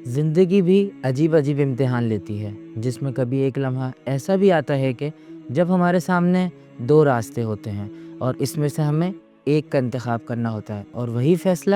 زندگی بھی عجیب عجیب امتحان لیتی ہے، جس میں کبھی ایک لمحہ ایسا بھی آتا ہے کہ جب ہمارے سامنے دو راستے ہوتے ہیں اور اس میں سے ہمیں ایک کا انتخاب کرنا ہوتا ہے، اور وہی فیصلہ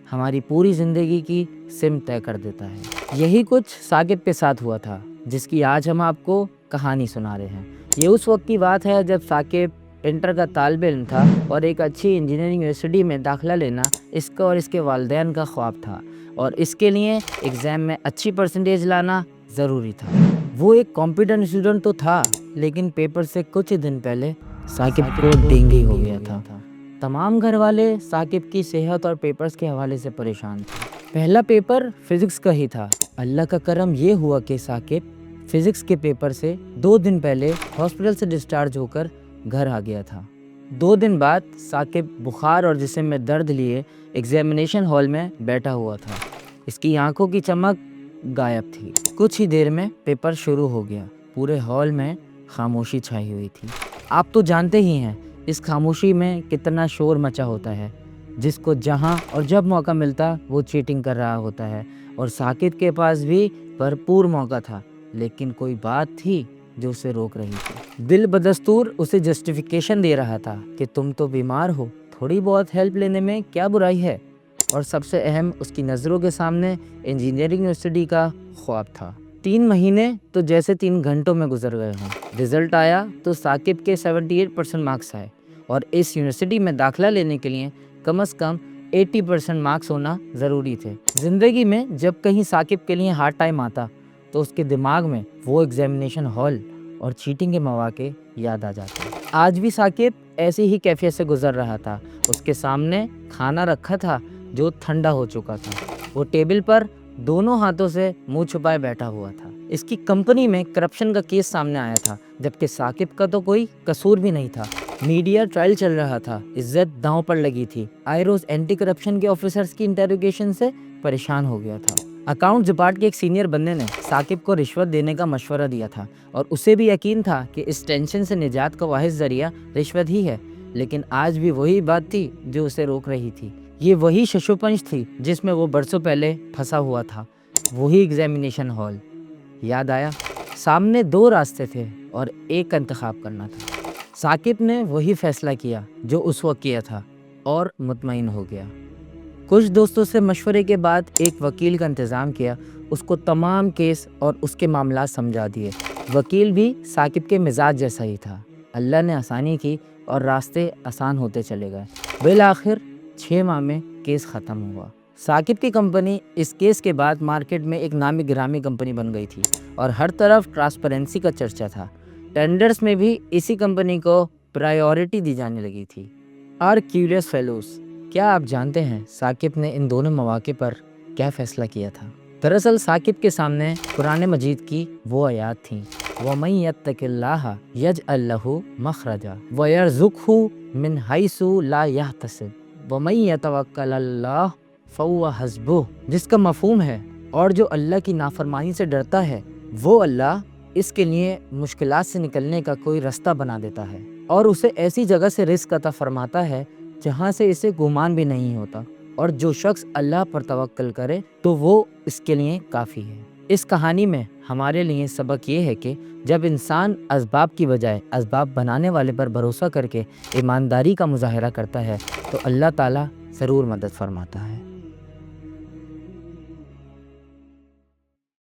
ہماری پوری زندگی کی سمت طے کر دیتا ہے۔ یہی کچھ ثاقب کے ساتھ ہوا تھا، جس کی آج ہم آپ کو کہانی سنا رہے ہیں۔ یہ اس وقت کی بات ہے جب ثاقب انٹر کا طالب علم تھا اور ایک اچھی انجینئرنگ یونیورسٹی میں داخلہ لینا اس کا اور اس کے والدین کا خواب تھا، اور اس کے لیے ایگزام میں اچھی پرسنٹیج لانا ضروری تھا۔ وہ ایک کمپیٹنٹ اسٹوڈنٹ تو تھا، لیکن پیپر سے کچھ دن پہلے ثاقب کو ڈینگی ہو گیا تھا۔ تمام گھر والے ثاقب کی صحت اور پیپرز کے حوالے سے پریشان تھے۔ پہلا پیپر فزکس کا ہی تھا۔ اللہ کا کرم یہ ہوا کہ ثاقب فزکس کے پیپر سے 2 دن پہلے ہاسپٹل سے ڈسچارج ہو کر گھر آ گیا تھا۔ 2 دن بعد ثاقب بخار اور جسم میں درد لیے ایگزامینیشن ہال میں بیٹھا ہوا تھا۔ اس کی آنکھوں کی چمک غائب تھی۔ کچھ ہی دیر میں پیپر شروع ہو گیا۔ پورے ہال میں خاموشی چھائی ہوئی تھی۔ آپ تو جانتے ہی ہیں اس خاموشی میں کتنا شور مچا ہوتا ہے۔ جس کو جہاں اور جب موقع ملتا وہ چیٹنگ کر رہا ہوتا ہے، اور ثاقب کے پاس بھی بھرپور موقع تھا، لیکن کوئی بات تھی جو اسے روک رہی تھی۔ دل بدستور اسے جسٹیفیکیشن دے رہا تھا کہ تم تو بیمار ہو، تھوڑی بہت ہیلپ لینے میں کیا برائی ہے، اور سب سے اہم اس کی نظروں کے سامنے انجینئرنگ یونیورسٹی کا خواب تھا۔ 3 مہینے تو جیسے 3 گھنٹوں میں گزر گئے ہوں۔ رزلٹ آیا تو ثاقب کے 78% مارکس آئے، اور اس یونیورسٹی میں داخلہ لینے کے لیے کم از کم 80% مارکس ہونا ضروری تھے۔ زندگی میں جب کہیں ثاقب کے لیے ہارڈ ٹائم آتا تو اس کے دماغ میں وہ ایگزامینیشن ہال اور چیٹنگ کے مواقع یاد آ جاتے۔ آج بھی ثاقب ایسی ہی کیفیت سے گزر رہا تھا۔ اس کے سامنے کھانا رکھا تھا جو ٹھنڈا ہو چکا تھا۔ وہ ٹیبل پر دونوں ہاتھوں سے منہ چھپائے بیٹھا ہوا تھا۔ اس کی کمپنی میں کرپشن کا کیس سامنے آیا تھا، جبکہ ثاقب کا تو کوئی قصور بھی نہیں تھا۔ میڈیا ٹرائل چل رہا تھا، عزت داؤں پر لگی تھی۔ آئے روز اینٹی کرپشن کے آفیسرز کی انٹروگیشن سے پریشان ہو گیا تھا۔ اکاؤنٹس ڈپارٹ کے ایک سینئر بندے نے ثاقب کو رشوت دینے کا مشورہ دیا تھا، اور اسے بھی یقین تھا کہ اس ٹینشن سے نجات کا واحد ذریعہ رشوت ہی ہے، لیکن آج بھی وہی بات تھی جو اسے روک رہی تھی۔ یہ وہی ششوپنج تھی جس میں وہ برسوں پہلے پھنسا ہوا تھا، وہی ایگزامینیشن ہال۔ یاد آیا، سامنے 2 راستے تھے اور ایک کا انتخاب کرنا تھا۔ ثاقب نے وہی فیصلہ کیا جو اس وقت کیا تھا، اور مطمئن ہو گیا۔ کچھ دوستوں سے مشورے کے بعد ایک وکیل کا انتظام کیا، اس کو تمام کیس اور اس کے معاملات سمجھا دیے۔ وکیل بھی ثاقب کے مزاج جیسا ہی تھا۔ اللہ نے آسانی کی اور راستے آسان ہوتے چلے گئے۔ بالآخر 6 ماہ میں کیس ختم ہوا۔ ثاقب کی کمپنی اس کیس کے بعد مارکیٹ میں ایک نامی گرامی کمپنی بن گئی تھی، اور ہر طرف ٹرانسپیرنسی کا چرچا تھا۔ ٹینڈرز میں بھی اسی کمپنی کو پرائیورٹی دی جانے لگی تھی۔ اور کیوریس فیلوز، کیا آپ جانتے ہیں ثاقب نے ان دونوں مواقع پر کیا فیصلہ کیا تھا؟ دراصل ثاقب کے سامنے قرآن مجید کی وہ آیات تھیں، وَمَن يَتَّقِ اللَّهَ يَجْعَل لَّهُ مَخْرَجًا وَيَرْزُقْهُ مِنْ حَيْثُ لَا يَحْتَسِبُ وَمَن يَتَوَکَّلْ عَلَى اللَّهِ فَهُوَ حَسْبُهُ، جس کا مفہوم ہے، اور جو اللہ کی نافرمانی سے ڈرتا ہے وہ اللہ اس کے لیے مشکلات سے نکلنے کا کوئی راستہ بنا دیتا ہے، اور اسے ایسی جگہ سے رزق عطا فرماتا ہے جہاں سے اسے گمان بھی نہیں ہوتا، اور جو شخص اللہ پر توکل کرے تو وہ اس کے لیے کافی ہے۔ اس کہانی میں ہمارے لیے سبق یہ ہے کہ جب انسان اسباب کی بجائے اسباب بنانے والے پر بھروسہ کر کے ایمانداری کا مظاہرہ کرتا ہے تو اللہ تعالیٰ ضرور مدد فرماتا ہے۔